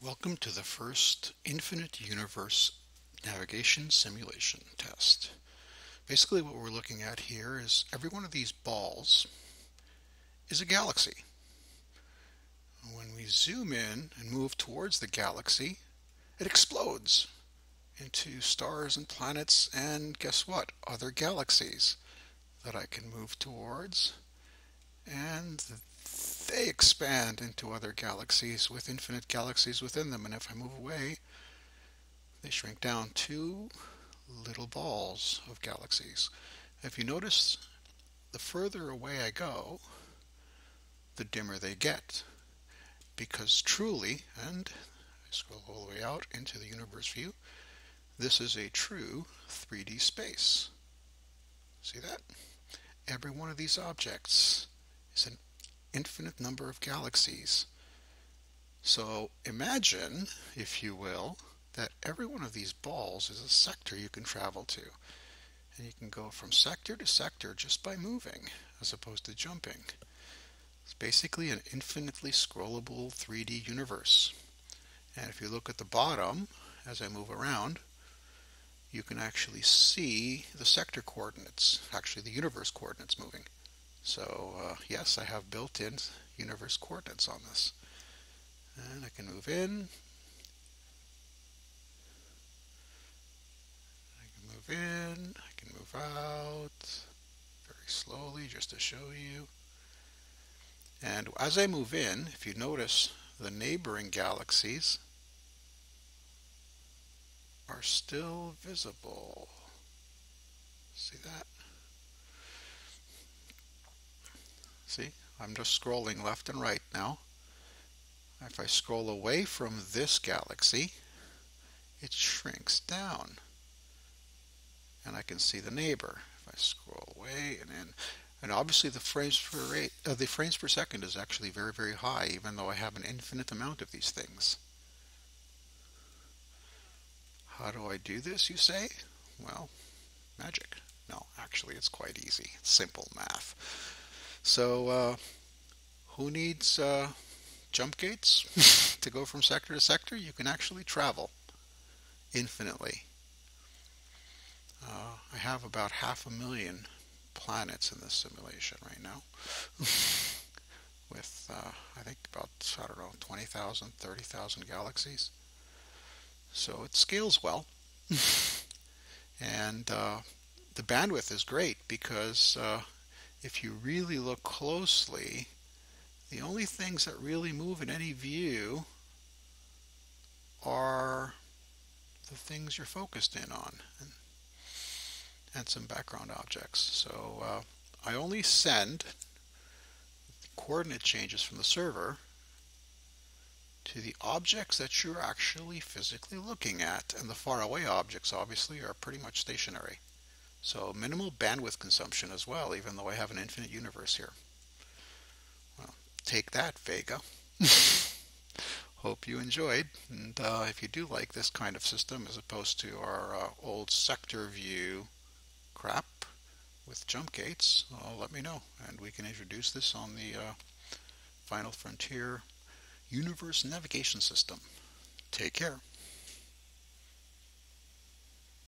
Welcome to the first Infinite Universe Navigation Simulation test. Basically what we're looking at here is every one of these balls is a galaxy. When we zoom in and move towards the galaxy, it explodes into stars and planets and guess what? Other galaxies that I can move towards, and they expand into other galaxies with infinite galaxies within them, and if I move away they shrink down to little balls of galaxies. If you notice, the further away I go, the dimmer they get, because truly, and I scroll all the way out into the universe view, this is a true 3D space. See that? Every one of these objects is an infinite number of galaxies. So imagine, if you will, that every one of these balls is a sector you can travel to. And you can go from sector to sector just by moving, as opposed to jumping. It's basically an infinitely scrollable 3D universe. And if you look at the bottom, as I move around, you can actually see the sector coordinates, actually the universe coordinates moving. So yes, I have built-in universe coordinates on this. And I can move in, I can move out, very slowly just to show you. And as I move in, if you notice, the neighboring galaxies are still visible. See that? See, I'm just scrolling left and right now. If I scroll away from this galaxy, it shrinks down. And I can see the neighbor. If I scroll away and in, and obviously the frames per second is actually very, very high, even though I have an infinite amount of these things. How do I do this, you say? Well, magic. No, actually it's quite easy. It's simple math. So, who needs jump gates to go from sector to sector? You can actually travel infinitely. I have about 500,000 planets in this simulation right now with I think about, I don't know, 20,000, 30,000 galaxies. So it scales well. And the bandwidth is great because if you really look closely, the only things that really move in any view are the things you're focused in on, and some background objects. So I only send coordinate changes from the server to the objects that you're actually physically looking at, and the faraway objects obviously are pretty much stationary. So minimal bandwidth consumption as well, even though I have an infinite universe here. Well, take that, Vega. Hope you enjoyed, and if you do like this kind of system as opposed to our old sector view crap with jump gates, let me know, and we can introduce this on the Final Frontier Universe Navigation System. Take care.